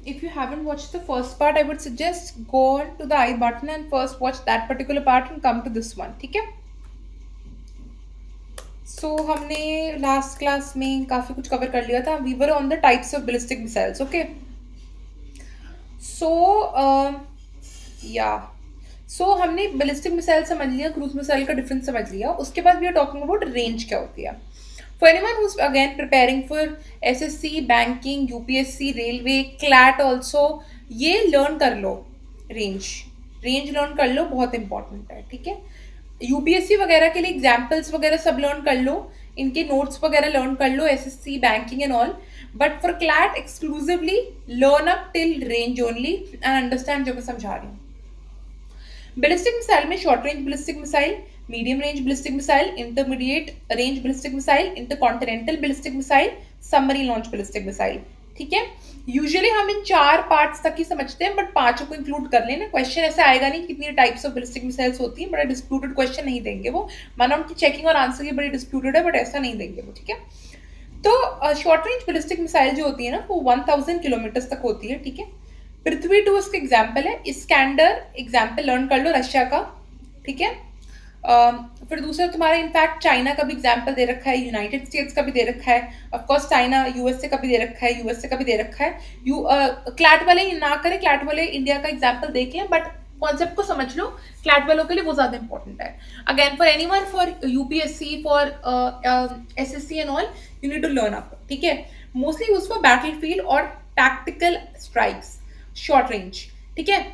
if you haven't watched the first part, I would suggest go on to the I button and first watch that particular part and come to this one. ठीक है? So हमने last class में काफी कुछ cover कर लिया था. We were on the types of ballistic missiles. Okay. So yeah. So हमने ballistic missile समझ लिया, cruise missile का difference समझ लिया. उसके बाद we are talking about range क्या होती है. For anyone who's again preparing for SSC, banking, UPSC, railway, CLAT also, ये learn कर लो range learn कर लो, बहुत important है. ठीक है. यूपीएससी वगैरह के लिए एग्जाम्पल्स वगैरह सब लर्न कर लो, इनके नोट्स वगैरह लर्न कर लो, SSC banking and all. But for CLAT exclusively learn up till range only and understand जो मैं समझा रही हूँ. बैलिस्टिक मिसाइल में short range ballistic missile, medium range ballistic missile, intermediate range ballistic missile, intercontinental ballistic missile, submarine launch ballistic missile. ठीक है. Usually हम इन 4 parts तक ही समझते हैं, बट 5 को इंक्लूड कर लेना. क्वेश्चन ऐसे आएगा नहीं कितनी टाइप्स ऑफ बैलिस्टिक मिसाइल्स होती हैं, बड़ा डिस्प्यूटेड क्वेश्चन नहीं देंगे वो. माना उनकी चेकिंग और आंसर की बड़ी डिस्प्यूटेड है, बट ऐसा नहीं देंगे वो. ठीक है. तो शॉर्ट रेंज बैलिस्टिक मिसाइल जो होती है ना, वो 1000 किलोमीटर तक होती है. ठीक है. पृथ्वी 2 उसका एग्जाम्पल है. स्कैंडर एग्जाम्पल लर्न कर लो रशिया का. ठीक है. फिर दूसरा तुम्हारा इनफैक्ट चाइना का भी एग्जाम्पल दे रखा है, यूनाइटेड स्टेट्स का भी दे रखा है, ऑफकोर्स चाइना यूएसए का भी दे रखा है, यूएसए का भी दे रखा है. क्लैट वाले ना करें, क्लैट वाले इंडिया का एग्जाम्पल देख लें, बट कॉन्सेप्ट को समझ लो. क्लैट वालों के लिए वो ज्यादा इंपॉर्टेंट है. Again for anyone, for UPSC, for SSC and all, you need to learn up. ठीक है. Mostly use for battlefield और टैक्टिकल स्ट्राइक्स. Short range. ठीक है.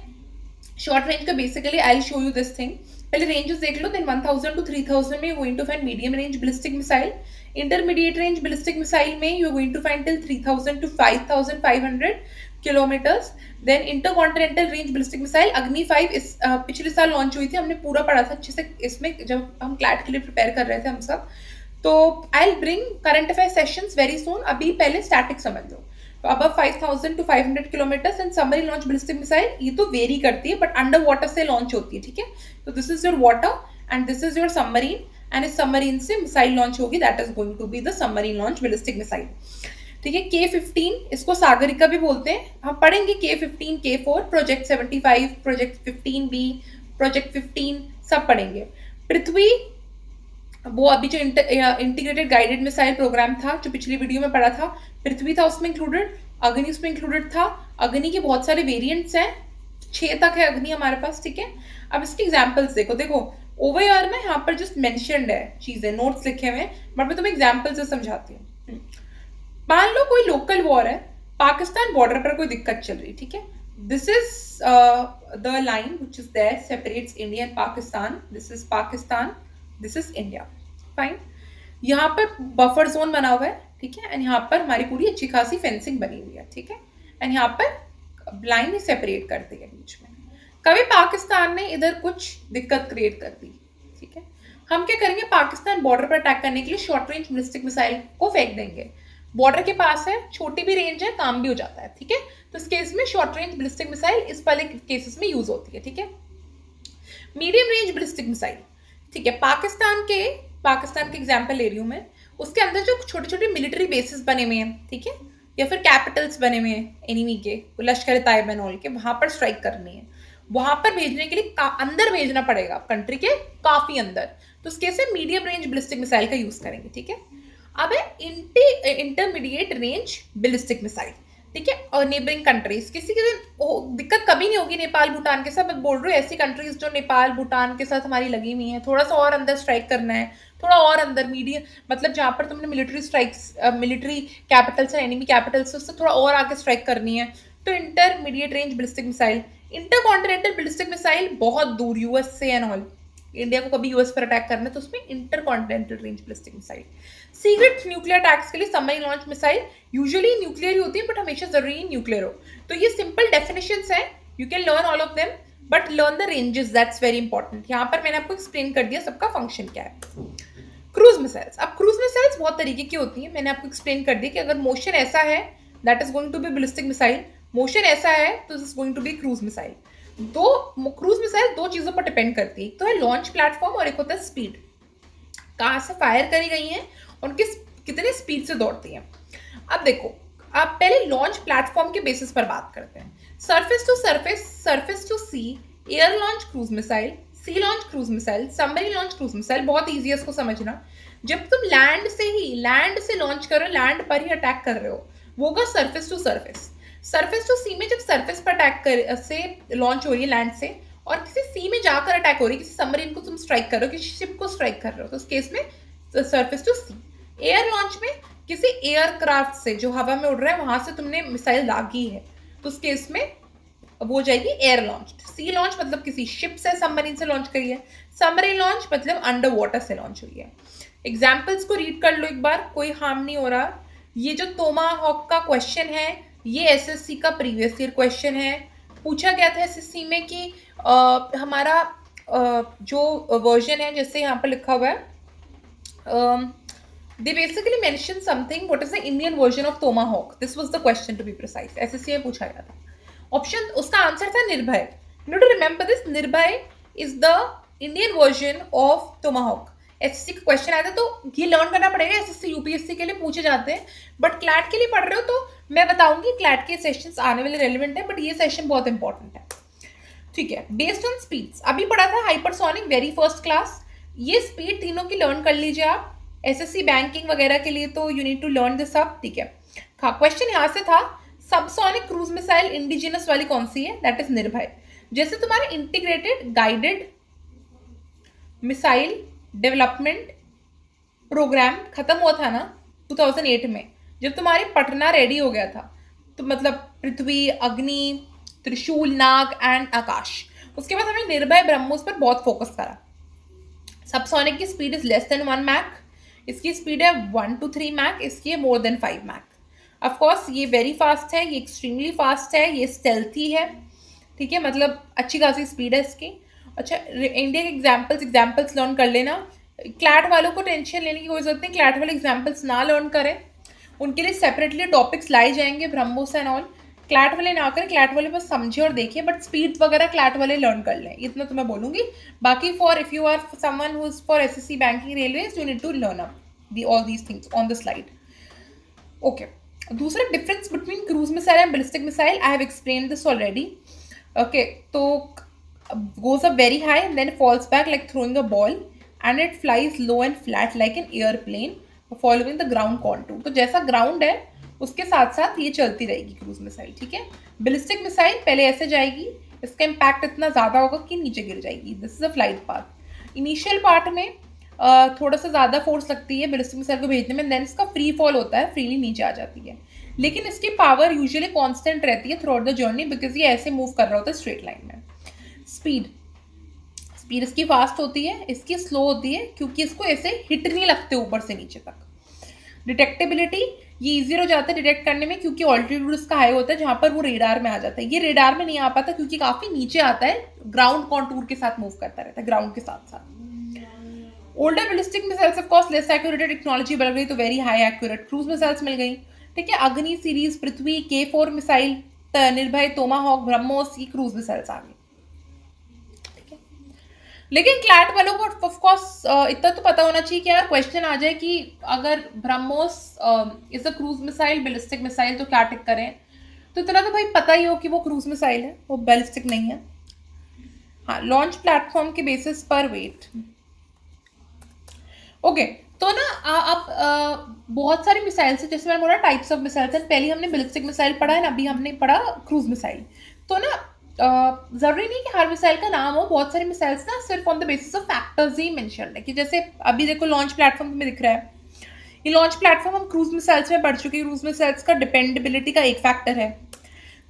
शॉर्ट रेंज का basically I will show you this thing. पहले ranges देख लो. Then 1000 to 3000 में going to find medium range ballistic missile. Intermediate range ballistic missile में you are going to find till 3000 to 5500 kilometres. Then intercontinental range ballistic missile Agni 5 इस पिछले साल launch हुई थी, हमने पूरा पढ़ा था अच्छे से इसमें जब हम क्लैट के लिए प्रिपेयर कर रहे थे हम सब. तो I will bring current affair sessions very soon. अभी पहले स्टैटिक समझ लो. तो अब 5000 to 500 kilometre and submarine launch ballistic missile, ये तो वेरी करती है, बट अंडर वाटर से लॉन्च होती है. ठीक है. तो this is your water and this is your submarine, and इस सबमरीन से मिसाइल लॉन्च होगी. That is going to be the submarine launch ballistic missile. ठीक है. K-15 इसको सागरिका भी बोलते हैं. हम पढ़ेंगे K-15, K-4, project 75, project 15B, project 15 सब पढ़ेंगे. पृथ्वी, वो अभी जो इंटीग्रेटेड गाइडेड मिसाइल प्रोग्राम था जो पिछली वीडियो में पढ़ा था, पृथ्वी था उसमें इंक्लूडेड. अग्नि उसमें इंक्लूडेड था. अग्नि के बहुत सारे वेरिएंट्स हैं, 6 तक है अग्नि हमारे पास. ठीक है. अब इसके एग्जाम्पल्स देखो ओवर यार में यहाँ पर जस्ट मेंशन्ड है चीजें, नोट्स लिखे हुए हैं, बट मैं तुम्हें एग्जाम्पल से समझाती हूँ. मान लो कोई लोकल वॉर है, पाकिस्तान बॉर्डर पर कोई दिक्कत चल रही. ठीक है. This is the line which is there separates India and Pakistan. This is Pakistan, this is India. Fine. यहाँ पर बफर जोन बना हुआ है. ठीक है. एंड यहाँ पर हमारी पूरी अच्छी खासी फेंसिंग बनी हुई है. ठीक है. एंड यहाँ पर लाइन ही सेपरेट करती है बीच में. कभी पाकिस्तान ने इधर कुछ दिक्कत क्रिएट कर दी. ठीक है. हम क्या करेंगे, पाकिस्तान बॉर्डर पर अटैक करने के लिए शॉर्ट रेंज बैलिस्टिक मिसाइल को फेंक देंगे. बॉर्डर के पास है, छोटी भी रेंज है, काम भी हो जाता है. ठीक है. तो इस केस में शॉर्ट रेंज बैलिस्टिक मिसाइल इस वाले केसेस में यूज होती है. ठीक है. Medium range ballistic missile. ठीक है. पाकिस्तान के एग्जाम्पल ले रही हूं मैं. उसके अंदर जो छोटे छोटे मिलिट्री बेसिस बने हुए हैं, ठीक है, या फिर कैपिटल्स बने हुए हैं एनिमी के, लश्कर ताइबा और के, वहां पर स्ट्राइक करनी है. वहां पर भेजने के लिए अंदर भेजना पड़ेगा, कंट्री के काफी अंदर. तो उसके से मीडियम रेंज बैलिस्टिक मिसाइल का यूज करेंगे. ठीक है. अब है इंटरमीडिएट रेंज बैलिस्टिक मिसाइल. ठीक है. और नेबरिंग कंट्रीज, किसी की दिक्कत कभी नहीं होगी नेपाल भूटान के साथ. मैं बोल रही हूँ ऐसी कंट्रीज जो नेपाल भूटान के साथ हमारी लगी हुई है, थोड़ा सा और अंदर स्ट्राइक करना है, थोड़ा और अंदर मीडियम, मतलब जहां पर तुमने मिलिट्री स्ट्राइक्स, मिलिट्री कैपिटल्स है, एनिमी कैपिटल्स, उससे थोड़ा और आगे स्ट्राइक करनी है, तो intermediate range ballistic missile. Intercontinental ballistic missile बहुत दूर, यूएस से एंड ऑल, इंडिया को कभी यूएस पर अटैक करना है तो उसमें intercontinental range ballistic missile. Secret nuclear attacks के लिए submarine launch missile, usually nuclear ही होती है, बट हमेशा जरूरी न्यूक्लियर हो. तो ये सिंपल डेफिनेशंस हैं, you can learn all of them, but learn the ranges, that's very important. यहाँ पर मैंने आपको एक्सप्लेन कर दिया सबका फंक्शन क्या है. Cruise missiles. अब क्रूज मिसाइल्स बहुत तरीके की होती हैं. मैंने आपको एक्सप्लेन कर दिया कि अगर मोशन ऐसा है that is going to be ballistic missile, motion ऐसा है तो this is going to be cruise missile. Cruise missile दो चीजों पर डिपेंड करती है. एक तो है लॉन्च प्लेटफॉर्म और एक होता है स्पीड, कहाँ से फायर करी गई हैं, उनकी कितने स्पीड से दौड़ती हैं. अब देखो, आप पहले लॉन्च प्लेटफॉर्म के बेसिस पर बात करते हैं। Surface to surface, surface to sea, air launch cruise missile, sea launch cruise missile, submarine launch cruise missile. बहुत ईजी है इसको समझना। जब तुम लैंड से लॉन्च कर रहे हो, लैंड पर ही अटैक कर रहे हो, वो होगा surface to surface. Surface to sea में जब सरफेस पर अटैक कर से लॉन्च हो रही है लैंड से, और किसी सी में जाकर अटैक हो रही है, किसी सबमरीन को तुम स्ट्राइक कर रहे हो, किसी शिप को स्ट्राइक कर रहे हो, तो उस केस में surface to sea. Air launch में किसी एयरक्राफ्ट से जो हवा में उड़ रहा है वहां से तुमने मिसाइल दागी है, तो उस केस में वो हो जाएगी एयर लॉन्च। सी लॉन्च मतलब किसी शिप से, सबमरीन से लॉन्च करी है। सबमरीन लॉन्च मतलब अंडर वाटर से लॉन्च हुई है। एग्जाम्पल्स को रीड कर लो एक बार, कोई हार्म नहीं हो रहा। ये जो टोमाहॉक का क्वेश्चन है, ये एसएससी का प्रीवियस ईयर क्वेश्चन है। पूछा गया था एसएससी में कि हमारा जो वर्जन है, जैसे यहाँ पर लिखा हुआ है, they basically mentioned something, what is the Indian version of Tomahawk? This was the question to be precise. SSC में पूछा गया था। ऑप्शन, उसका आंसर था निर्भय। You need to remember this, निर्भय is the Indian version of Tomahawk. SSC का question आया था, तो ये लर्न करना पड़ेगा। एसएससी यूपीएससी के लिए पूछे जाते हैं, बट क्लैट के लिए पढ़ रहे हो तो मैं बताऊंगी, क्लैट के सेशंस आने वाले रेलिवेंट है, बट ये सेशन बहुत इंपॉर्टेंट है। ठीक है, बेस्ड ऑन स्पीड्स अभी पढ़ा था हाइपरसोनिक वेरी फर्स्ट क्लास। ये स्पीड तीनों की लर्न कर लीजिए आप, एसएससी बैंकिंग वगैरह के लिए तो you need to learn this up. ठीक है, हाँ, क्वेश्चन यहाँ से था, सबसोनिक क्रूज मिसाइल इंडिजिनस वाली कौन सी है? That is Nirbhay. जैसे तुम्हारा integrated guided missile development programme खत्म हुआ था ना 2008 में, जब तुम्हारी पटना रेडी हो गया था, तो मतलब पृथ्वी, अग्नि, त्रिशूल, नाग एंड आकाश, उसके बाद हमें निर्भय ब्रह्मोस पर बहुत फोकस करा। सबसोनिक की speed is less than 1 Mach, इसकी स्पीड है 1 to 3 मैक, इसकी है मोर देन 5 मैक। ऑफकोर्स ये वेरी फास्ट है, ये एक्सट्रीमली फास्ट है, ये स्टेल्थी है। ठीक है, मतलब अच्छी खासी स्पीड है इसकी। अच्छा, इंडिया के एग्जाम्पल्स लर्न कर लेना। क्लैट वालों को टेंशन लेने की कोई जरूरत नहीं, क्लैट वाले एग्जाम्पल्स ना लर्न करें, उनके लिए सेपरेटली टॉपिक्स लाए जाएंगे, ब्रह्मोस एंड ऑल। क्लैट वाले ना करें, क्लैट वाले बस समझे और देखिए, बट स्पीड वगैरह क्लैट वाले लर्न कर लें, इतना तो मैं बोलूंगी। बाकी for if you are someone who is for SSC banking railways, you need to learn up all these things on the slide. Okay, दूसरा difference between cruise missile and ballistic missile, I have explain this already. Okay, तो goes up very high and then falls back like throwing a ball, and it flies low and flat like an airplane following the ground contour। तो जैसा ground है उसके साथ साथ ये चलती रहेगी क्रूज मिसाइल। ठीक है, बैलिस्टिक मिसाइल पहले ऐसे जाएगी, इसका इम्पैक्ट इतना ज़्यादा होगा कि नीचे गिर जाएगी। This is a flight path. Initial part में थोड़ा सा ज़्यादा फोर्स लगती है बैलिस्टिक मिसाइल को भेजने में, देन इसका फ्री फॉल होता है, फ्रीली नीचे आ जाती है, लेकिन इसकी पावर यूजुअली कॉन्स्टेंट रहती है through out the journey, because ये ऐसे मूव कर रहा होता है स्ट्रेट लाइन में। स्पीड इसकी फास्ट होती है, इसकी स्लो होती है, क्योंकि इसको ऐसे हिट नहीं लगते ऊपर से नीचे तक। डिटेक्टेबिलिटी, ये इजी हो जाता है डिटेक्ट करने में, क्योंकि ऑल्टीट्यूड इसका हाई होता है, जहां पर वो रेडार में आ जाता है। ये रेडार में नहीं आ पाता क्योंकि काफी नीचे आता है, ग्राउंड कॉन्टूर के साथ मूव करता रहता है, ग्राउंड के साथ साथ। Older ballistic missiles of course less accurate, technology बढ़ गई तो very high accurate cruise missiles मिल गई। ठीक है, Agni series, Prithvi, K4 missile, Nirbhay, Tomahawk, BrahMos, ये क्रूज मिसाइल्स आ गई। लेकिन क्लैट वालों को ऑफ कोर्स इतना तो पता होना चाहिए कि यार क्वेश्चन आ जाए कि अगर BrahMos is a cruise missile, ballistic missile, तो क्या टिक करें, तो इतना तो भाई पता ही हो कि वो क्रूज मिसाइल है, वो बैलिस्टिक नहीं है। हाँ, लॉन्च प्लेटफॉर्म के बेसिस पर वेट। ओके, तो ना आप बहुत सारी मिसाइल्स है, जैसे मैंने बोला टाइप्स ऑफ मिसाइल्स है। पहले हमने बैलिस्टिक मिसाइल पढ़ा है ना, अभी हमने पढ़ा क्रूज मिसाइल। तो ना जरूरी नहीं कि हर मिसाइल का नाम हो, बहुत सारी मिसाइल्स ना सिर्फ on the basis of factors he mention है, कि जैसे अभी देखो लॉन्च प्लेटफॉर्म में दिख रहा है, ये लॉन्च प्लेटफॉर्म हम क्रूज मिसाइल्स में पढ़ चुके हैं। क्रूज मिसाइल्स का डिपेंडेबिलिटी का एक फैक्टर है।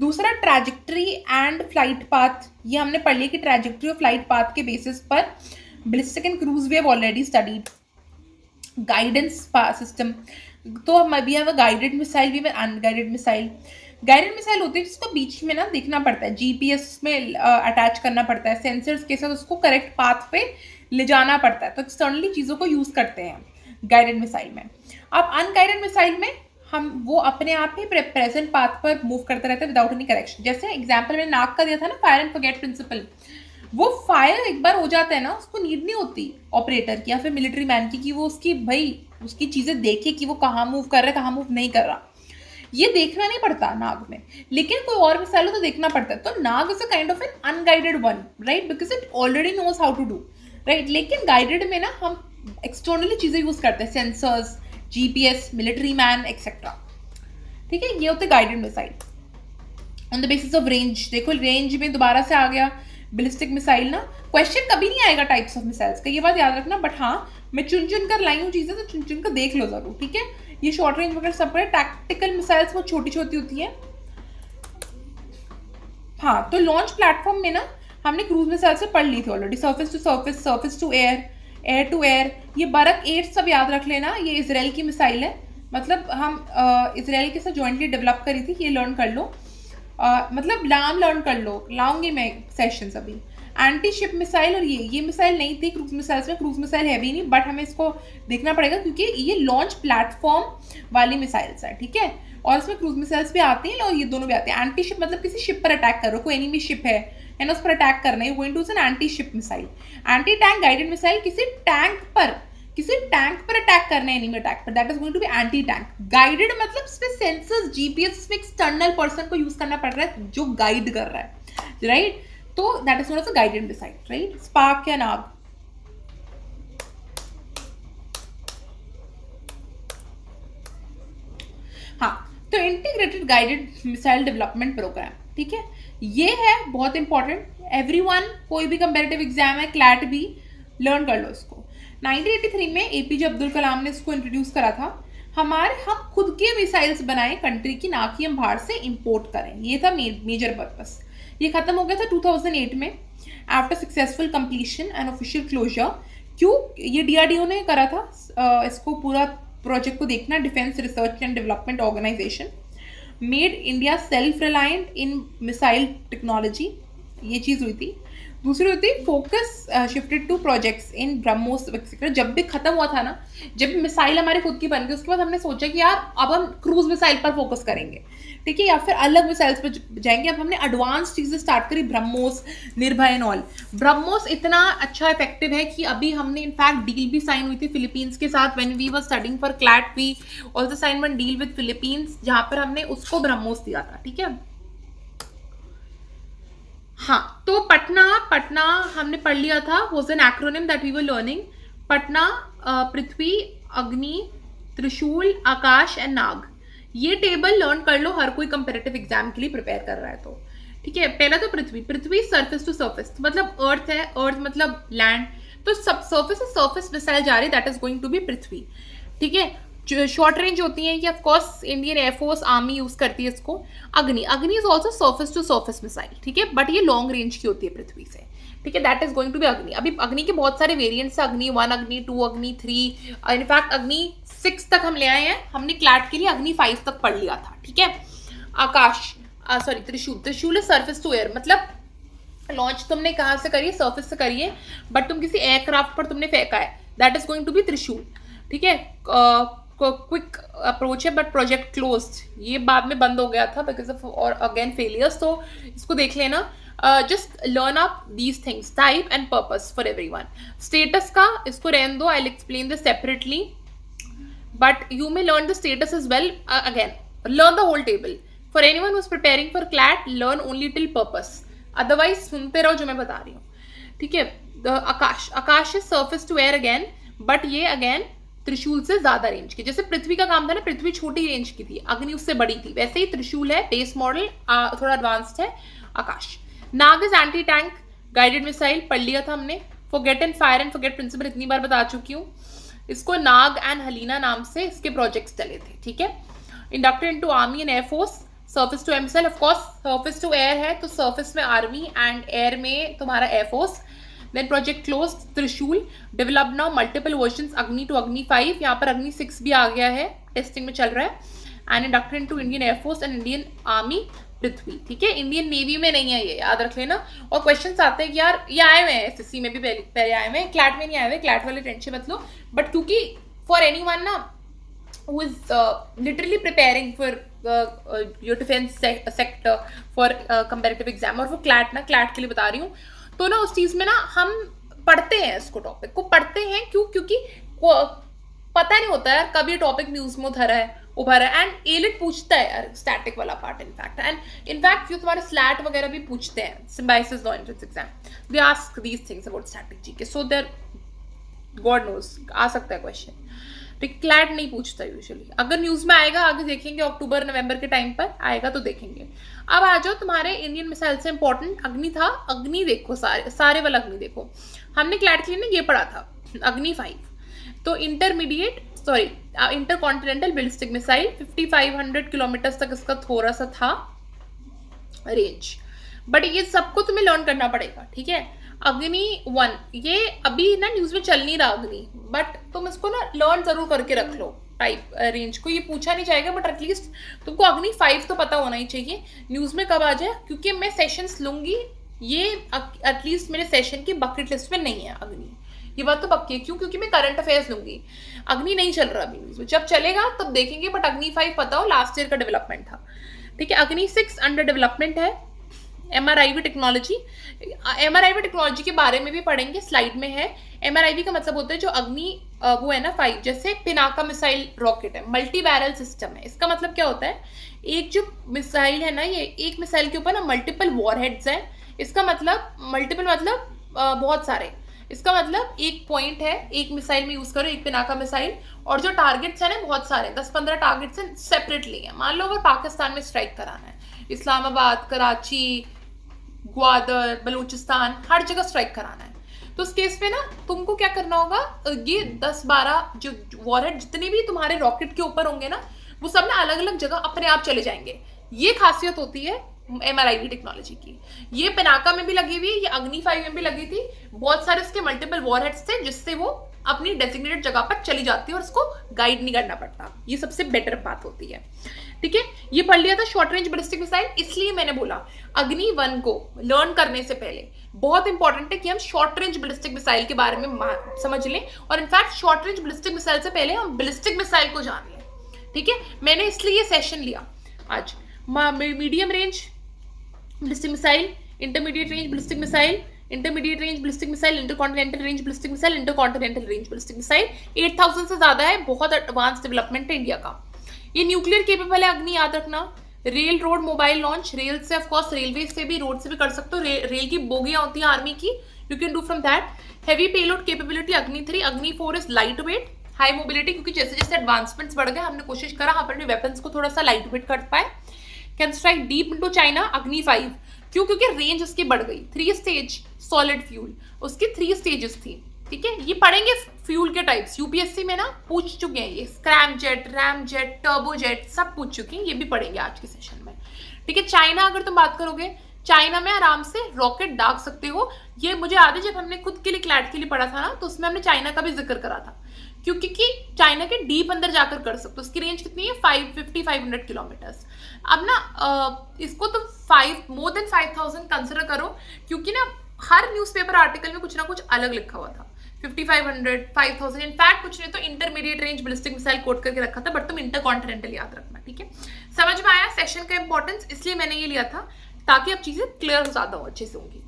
दूसरा ट्रैजेक्टरी एंड फ्लाइट पाथ, ये हमने पढ़ लिया कि ट्रैजेक्टरी और फ्लाइट पाथ के बेसिस पर ballistic and cruise we have already studied. Guidance system, तो हम अभी हैव अ गाइडेड मिसाइल, भी अनगाइडेड मिसाइल। गाइडेड मिसाइल होती है जिसको बीच में ना देखना पड़ता है, जीपीएस में अटैच करना पड़ता है, सेंसर्स के साथ उसको करेक्ट पाथ पे ले जाना पड़ता है, तो एक्सटर्नली चीज़ों को यूज़ करते हैं गाइडेड मिसाइल में। अब अनगाइडेड मिसाइल में हम वो अपने आप ही प्रेजेंट पाथ पर मूव करते रहते हैं विदाउट एनी करेक्शन। जैसे एग्जाम्पल मैंने नाक का दिया था ना, फायर एंड फॉरगेट प्रिंसिपल, वो फायर एक बार हो जाता है ना, उसको नीड नहीं होती ऑपरेटर की या फिर मिलिट्री मैन की कि वो उसकी चीज़ें देखे कि वो कहाँ मूव कर रहा है, कहाँ मूव नहीं कर रहा। ये देखना नहीं पड़ता नाग में, लेकिन कोई और मिसाइल हो तो देखना पड़ता है। तो Nag is a kind of an unguided one, right, because it already knows how to do, right. लेकिन गाइडेड में ना हम एक्सटर्नली चीजें यूज करते हैं, sensors, GPS, military man etcetera, ठीक है। ये होते guided missile. On the basis of range, देखो रेंज में दोबारा से आ गया बैलिस्टिक मिसाइल ना। क्वेश्चन कभी नहीं आएगा टाइप्स ऑफ मिसाइल्स का, ये बात याद रखना, बट हाँ मैं चुन चुन कर लाई हूँ चीजें, तो चुन चुन कर देख लो जरूर, ठीक है। ये शॉर्ट रेंज वगैरह सब है। टैक्टिकल मिसाइल्स बहुत छोटी छोटी होती है। हाँ, तो लॉन्च प्लेटफॉर्म में ना हमने क्रूज मिसाइल से पढ़ ली थी already, surface to surface, surface to air, air to air. ये बरक 8 सब याद रख लेना, ये इसराइल की मिसाइल है, मतलब हम इसराइल के साथ जॉइंटली डेवलप करी थी, ये लर्न कर लो। मतलब नाम लर्न कर लो, लाऊंगी मैं सेशंस अभी। एंटी शिप मिसाइल, और ये मिसाइल नहीं थी क्रूज मिसाइल्स में, क्रूज मिसाइल है भी नहीं, बट हमें इसको देखना पड़ेगा क्योंकि ये लॉन्च प्लेटफॉर्म वाली मिसाइल्स है, ठीक है। और इसमें क्रूज मिसाइल्स भी आती हैं और ये दोनों भी आते हैं। एंटी शिप मतलब किसी शिप पर अटैक करो, कोई एनिमी शिप है ना, उस पर अटैक करना है, going to an anti ship missile. Anti tank guided missile, किसी टैंक पर अटैक करना है, एनिमी अटैक पर, that is going to be anti tank. Guided मतलब इसमें सेंसर्स, जीपीएस, इसमें एक्सटर्नल पर्सन को यूज करना पड़ रहा है जो गाइड कर रहा है, राइट। तो that is known as a guided missile, right. Spark या नाग, हाँ, तो integrated guided missile development programme, ठीक है, ये है बहुत इंपॉर्टेंट। एवरीवन, कोई भी कंपैरेटिव एग्जाम है, क्लैट भी, लर्न कर लो इसको। 1983 में एपीजे अब्दुल कलाम ने इसको इंट्रोड्यूस करा था। हम खुद के मिसाइल्स बनाएं कंट्री की, ना कि हम बाहर से इंपोर्ट करें, ये था मेजर पर्पस। ये खत्म हो गया था 2008 में, after successful completion and official closure. क्यों? ये डीआरडीओ ने करा था इसको, पूरा प्रोजेक्ट को देखना, defence research and development organisation, made India self reliant in missile technology, ये चीज़ हुई थी। दूसरी होती है focus shifted to projects in BrahMos etcetera. जब भी खत्म हुआ था ना, जब मिसाइल हमारी खुद की बन गई, उसके बाद हमने सोचा कि यार अब हम क्रूज मिसाइल पर फोकस करेंगे, ठीक है, या फिर अलग मिसाइल्स पर जाएंगे। अब हमने एडवांस चीजें स्टार्ट करी, ब्रह्मोस, निर्भय एंड ऑल। ब्रह्मोस इतना अच्छा इफेक्टिव है कि अभी हमने इनफैक्ट डील भी साइन हुई थी फिलीपींस के साथ। When we were studying for CLAT, we also sign one deal with Philippines, जहां पर हमने उसको ब्रह्मोस दिया था, ठीक है। हाँ, तो पटना हमने पढ़ लिया था, was an acronym that we were learning. Patna, Prithvi, Agni, Trishul, Akash and नाग। ये टेबल लर्न कर लो, हर कोई कंपेरेटिव एग्जाम के लिए प्रिपेयर कर रहा है तो, ठीक है। पहला तो पृथ्वी सरफेस टू सरफेस, मतलब अर्थ है, अर्थ मतलब लैंड, तो सब सर्फेस से सर्फेस मिसाइल जा रही है, that is going to be Prithvi, ठीक है। शॉर्ट रेंज होती है कि of course Indian air force, army use करती है इसको। Agni is also surface to surface missile, ठीक है, बट ये लॉन्ग रेंज की होती है पृथ्वी से, ठीक है, that is going to be Agni. अभी अग्नि के बहुत सारे वेरिएंट्स है, अग्नि 1, अग्नि 2, अग्नि 3, इनफैक्ट अग्नि 6 तक हम ले आए हैं, हमने क्लैट के लिए अग्नि 5 तक पढ़ लिया था, ठीक है। आकाश, सॉरी, त्रिशूल इज सर्फेस टू एयर, मतलब लॉन्च तुमने कहाँ से करिए, सर्फेस से करिए, बट तुम किसी एयरक्राफ्ट पर तुमने फेंका है, that is going to be Trishul, ठीक है। क्विक अप्रोच है बट प्रोजेक्ट क्लोज्ड, ये बाद में बंद हो गया था बिकॉज ऑफ और अगेन फेलियर्स, तो इसको देख लेना। Just learn up these things, type and purpose for everyone. Status का इसको रहने दो, I will explain this separately, but you may learn the status as well. Again, learn the whole table. For anyone who's preparing for CLAT, learn only till purpose. Otherwise, सुनते रहो जो मैं बता रही हूँ, ठीक है। Akash is surface to air again, but ये अगेन त्रिशूल से ज्यादा रेंज की। जैसे पृथ्वी का काम था ना, पृथ्वी छोटी रेंज की थी, अग्नि उससे बड़ी थी, वैसे ही त्रिशूल है बेस मॉडल, थोड़ा एडवांस्ड है Akash. Nag is anti tank guided missile, पढ़ लिया था हमने। Forget and fire and forget principle इतनी बार बता चुकी हूँ। इसको नाग एंड हलीना नाम से इसके प्रोजेक्ट्स चले थे, ठीक है। Inducted into army and air force, surface to air missile, of course surface to air है तो सर्फेस में आर्मी एंड एयर में तुम्हारा air force. Then project close, Trishul, develop now multiple versions, Agni to Agni 5, यहाँ पर अग्नि 6 भी आ गया है, टेस्टिंग में चल रहा है। And inducted into Indian air force and Indian army Prithvi, ठीक है। इंडियन नेवी में नहीं है, ये याद रख लेना। और क्वेश्चंस आते हैं कि यार ये आए हुए हैं एसएससी में भी, पहले आए हुए हैं, क्लैट में नहीं आए हुए, क्लैट वाले टेंशन मत लो, बट क्योंकि फॉर एनीवन ना who is literally preparing for your defense sector for comparative exam, और वो क्लैट के लिए बता रही हूँ, तो ना उस चीज में ना हम पढ़ते हैं, इसको टॉपिक को पढ़ते हैं, क्यों? क्योंकि पता नहीं होता यार कब ये टॉपिक न्यूज में उभरा है एंड एलिट पूछता है यार स्टैटिक वाला पार्ट इनफैक्ट, एंड इनफैक्ट जो तुम्हारे स्लैट वगैरह भी पूछते हैं Symbiosis law entrance exam, they ask these things about static GK, so there God knows आ सकता है क्वेश्चन। क्लैट नहीं पूछता यूजुअली, अगर न्यूज में आएगा आगे देखेंगे, अक्टूबर नवंबर के टाइम पर आएगा तो देखेंगे। अब आ जाओ तुम्हारे इंडियन मिसाइल से इंपॉर्टेंट अग्नि था, अग्नि देखो, सारे वाला अग्नि देखो। हमने क्लैट के लिए ये पढ़ा था अग्नि 5, तो inter continental ballistic missile 5500 kilometre तक इसका थोड़ा सा था रेंज, बट ये सबको तुम्हें लर्न करना पड़ेगा, ठीक है। अग्नि 1 ये अभी ना न्यूज में चल नहीं रहा अग्नि, बट तुम इसको ना लर्न जरूर करके रख लो टाइप रेंज को, ये पूछा नहीं जाएगा बट एटलीस्ट तुमको अग्नि 5 तो पता होना ही चाहिए न्यूज में कब आ जाए, क्योंकि मैं सेशंस लूंगी, ये एटलीस्ट मेरे सेशन की बकेट लिस्ट में नहीं है अग्नि, ये बात तो पक्की है। क्यों? क्योंकि मैं करंट अफेयर्स लूंगी, अग्नि नहीं चल रहा अभी न्यूज में, जब चलेगा तब देखेंगे, बट अग्नि 5 पता हो लास्ट ईयर का डेवलपमेंट था, ठीक है। अग्नि 6 अंडर डेवलपमेंट है। MRIV टेक्नोलॉजी, MRIV टेक्नोलॉजी के बारे में भी पढ़ेंगे, स्लाइड में है। MRIV का मतलब होता है जो अग्नि वो है ना 5, जैसे पिनाका मिसाइल रॉकेट है, मल्टी बैरल सिस्टम है। इसका मतलब क्या होता है, एक जो मिसाइल है ना, ये एक मिसाइल के ऊपर ना मल्टीपल वॉरहेड्स हैं, इसका मतलब मल्टीपल मतलब बहुत सारे, इसका मतलब एक पॉइंट है, एक मिसाइल में यूज करो, एक पिनाका मिसाइल, और जो टारगेट्स है ना बहुत सारे 10-15 टारगेट्स हैं सेपरेटली है। मान लो अगर पाकिस्तान में स्ट्राइक कराना है, इस्लामाबाद, कराची, ग्वादर, बलूचिस्तान, हर जगह स्ट्राइक कराना है, तो उस केस में ना तुमको क्या करना होगा, ये 10-12 जो वॉरहेड जितने भी तुम्हारे रॉकेट के ऊपर होंगे ना, वो सब ना अलग अलग जगह अपने आप चले जाएंगे। ये खासियत होती है MRIV टेक्नोलॉजी की। ये पिनाका में भी लगी हुई है, ये अग्नि 5 में भी लगी थी, बहुत सारे इसके मल्टीपल वॉरहेड्स थे जिससे वो अपनी डेजिग्नेटेड जगह पर चली जाती है और उसको गाइड नहीं करना पड़ता, ये सबसे बेटर बात होती है, ठीक है। ये पढ़ लिया था शॉर्ट रेंज बैलिस्टिक मिसाइल, इसलिए मैंने बोला अग्नि 1 को लर्न करने से पहले बहुत इंपॉर्टेंट है कि हम शॉर्ट रेंज बैलिस्टिक मिसाइल के बारे में समझ लें, और in fact short range ballistic missile से पहले हम बैलिस्टिक मिसाइल को जान लें, ठीक है। मैंने इसलिए ये सेशन लिया आज, medium range ballistic missile, intermediate range ballistic missile, intermediate range ballistic missile, intercontinental range ballistic missile, intercontinental range ballistic missile. 8000 से ज्यादा है, बहुत एडवांस डेवलपमेंट है इंडिया का। ये न्यूक्लियर केपेबल है अग्नि, याद रखना। Rail road mobile launch, rail से ऑफकोर्स रेलवे से भी, रोड से भी कर सकते हो, रेल की बोगियां होती है आर्मी की, you can do from that. Heavy payload capability अग्नि 3, अग्नि 4 is light weight, high mobility, क्योंकि जैसे जैसे एडवांसमेंट्स बढ़ गए हमने कोशिश करा अपने वेपन्स को थोड़ा सा लाइट वेट कर पाए। Can strike deep into China, अग्नि 5, क्यों? क्योंकि रेंज उसकी बढ़ गई। 3 स्टेज सॉलिड फ्यूल, उसकी 3 स्टेजेस थी, ठीक है। ये पढ़ेंगे फ्यूल के टाइप्स, यूपीएससी में ना पूछ चुके हैं ये, scrum jet, RAM jet, turbo jet सब पूछ चुके हैं, ये भी पढ़ेंगे आज के सेशन में, ठीक है। चाइना अगर तुम बात करोगे, चाइना में आराम से रॉकेट दाग सकते हो। ये मुझे याद है जब हमने खुद के लिए क्लैट के लिए पढ़ा था ना, तो उसमें हमने चाइना का भी जिक्र करा था, क्योंकि चाइना के डीप अंदर जाकर कर सकते हो। उसकी रेंज कितनी है? 500 किलोमीटर्स। अब ना इसको तुम मोर देन 5000 कंसिडर करो, क्योंकि ना हर न्यूज़पेपर आर्टिकल में कुछ ना कुछ अलग लिखा हुआ था, 5500, 5000, इनफैक्ट कुछ नहीं तो intermediate range ballistic missile quote करके रखा था, बट तुम इंटरकॉन्टिनेंटल याद रखना, ठीक है। समझ में आया सेशन का इंपॉर्टेंस, इसलिए मैंने ये लिया था ताकि अब चीजें क्लियर हो ज्यादा हो, अच्छे से होंगी।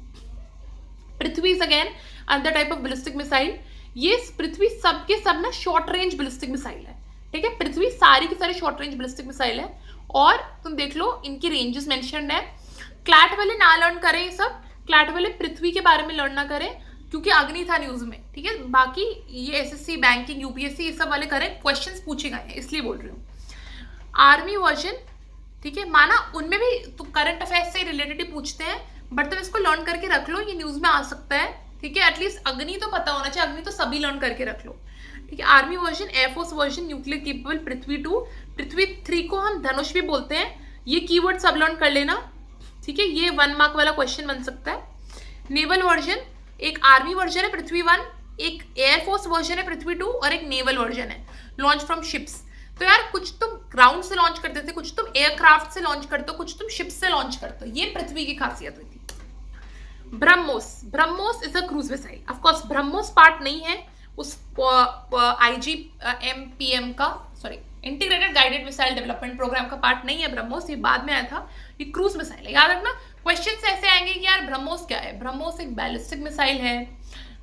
Prithvi is again another type of ballistic missile. ये पृथ्वी सब के सब ना शॉर्ट रेंज बैलिस्टिक मिसाइल है, ठीक है। पृथ्वी सारी की सारी शॉर्ट रेंज बैलिस्टिक मिसाइल है, और तुम देख लो इनकी रेंजेस मेंशन्ड है। क्लैट वाले ना लर्न करें ये सब, क्लैट वाले पृथ्वी के बारे में लर्न ना करें, क्योंकि अग्नि था न्यूज में, ठीक है। बाकी ये एसएससी, बैंकिंग, यूपीएससी ये सब वाले करें, क्वेश्चंस पूछे गए हैं इसलिए बोल रही हूँ। आर्मी वर्जन, ठीक है, माना उनमें भी तो करंट अफेयर्स से रिलेटेड ही पूछते हैं, बट तुम इसको लर्न करके रख लो, ये न्यूज में आ सकता है, ठीक है। एटलीस्ट अग्नि तो पता होना चाहिए, अग्नि तो सभी लर्न करके रख लो, ठीक है। Army version, air force version, nuclear capable, Prithvi 2, Prithvi 3 को हम धनुष भी बोलते हैं, ये कीवर्ड सब लर्न कर लेना, ठीक है। ये 1 मार्क वाला क्वेश्चन बन सकता है। नेवल वर्जन, एक आर्मी वर्जन है पृथ्वी 1, एक एयरफोर्स वर्जन है पृथ्वी 2, और एक नेवल वर्जन है लॉन्च फ्रॉम शिप्स। तो यार कुछ तुम ग्राउंड से लॉन्च करते थे, कुछ तुम एयरक्राफ्ट से लॉन्च करते हो, कुछ तुम शिप से लॉन्च करते हो, ये पृथ्वी की खासियत हुई थी। BrahMos, BrahMos is a cruise missile, of course BrahMos part नहीं है उस IGMPM का, sorry integrated guided missile development programme का पार्ट नहीं है ब्रह्मोस, ये बाद में आया था। ये क्रूज मिसाइल है, याद रखना। क्वेश्चंस ऐसे आएंगे कि यार ब्रह्मोस क्या है? ब्रह्मोस एक बैलिस्टिक मिसाइल है,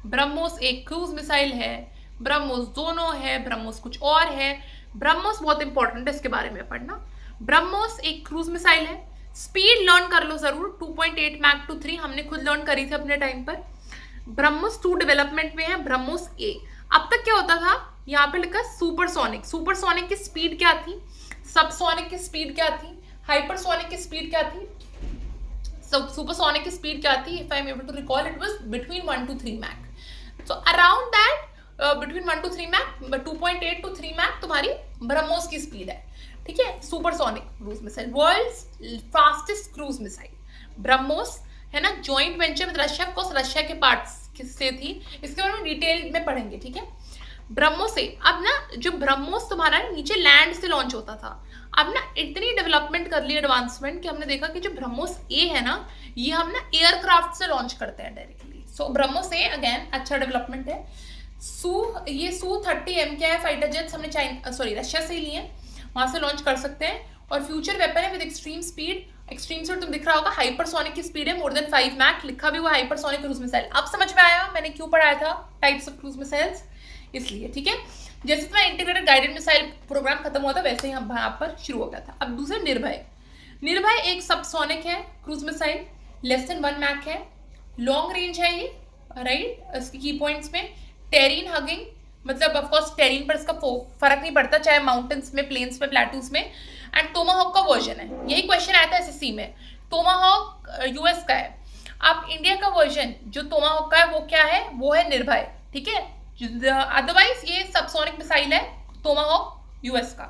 ब्रह्मोस एक क्रूज मिसाइल है, ब्रह्मोस दोनों है, ब्रह्मोस कुछ और है। ब्रह्मोस बहुत इंपॉर्टेंट है, इसके बारे में पढ़ना। ब्रह्मोस एक क्रूज मिसाइल है। स्पीड लर्न कर लो जरूर, 2.8 मैक टू 3 हमने खुद लर्न करी थी अपने टाइम पर। ब्रह्मोस 2 डेवलपमेंट में है, ब्रह्मोस ए। अब तक क्या होता था, यहाँ पे लिखा सुपरसोनिक। सुपरसोनिक की स्पीड क्या थी, सबसोनिक की स्पीड क्या थी, हाइपरसोनिक की स्पीड क्या थी, सुपरसोनिक की स्पीड क्या थी, if I am able to recall it was between 1 to 3 Mach. So around that between 1 to 3 Mach, 2.8 to 3 Mach तुम्हारी ब्रह्मोस की स्पीड है, ठीक है। Supersonic cruise missile, world's fastest cruise missile BrahMos है ना, joint venture with Russia, of course Russia के parts से थी, इसके बारे में डिटेल में पढ़ेंगे, ठीक है। ब्रह्मोस से अब ना, जो ब्रह्मोस तुम्हारा नीचे लैंड से लॉन्च होता था, अब ना इतनी डेवलपमेंट कर ली, एडवांसमेंट, कि हमने देखा कि जो ब्रह्मोस ए है ना, ये हम ना एयरक्राफ्ट से लॉन्च करते हैं डायरेक्टली। सो ब्रह्मोस ए अगेन अच्छा डेवलपमेंट है। ये Su-30M क्या है, फाइटर जेट्स हमने रशिया से ही लिए, वहां से लॉन्च कर सकते हैं। और फ्यूचर वेपन है with extreme speed. Extreme speed तुम दिख रहा होगा, हाइपरसोनिक की स्पीड है मोर देन 5 मैक, लिखा भी हुआ हाइपरसोनिक क्रूज मिसाइल। अब समझ में आया मैंने क्यों पढ़ाया था टाइप्स ऑफ क्रूज मिसाइल्स, इसलिए, ठीक है। जैसे तुम्हारा इंटीग्रेटेड गाइडेड मिसाइल प्रोग्राम खत्म हुआ था, वैसे ही हम यहाँ पर शुरू हो गया था। अब दूसरा निर्भय। निर्भय एक सबसोनिक है cruise missile, less than 1 Mach है, लॉन्ग रेंज है ये, राइट। इसके की पॉइंट्स में टेरिन हगिंग, मतलब ऑफकोर्स टेरिन पर इसका फर्क नहीं पड़ता, चाहे माउंटेन्स में, प्लेन्स में, प्लेटूज में। एंड टोमाहॉक का वर्जन है, यही क्वेश्चन आया था एसएससी में। टोमाहॉक यूएस का है। अब इंडिया का वर्जन जो टोमाहॉक का है वो क्या है, वो है निर्भय, ठीक है। अदरवाइज ये सबसोनिक मिसाइल है टोमाहॉक यूएस का।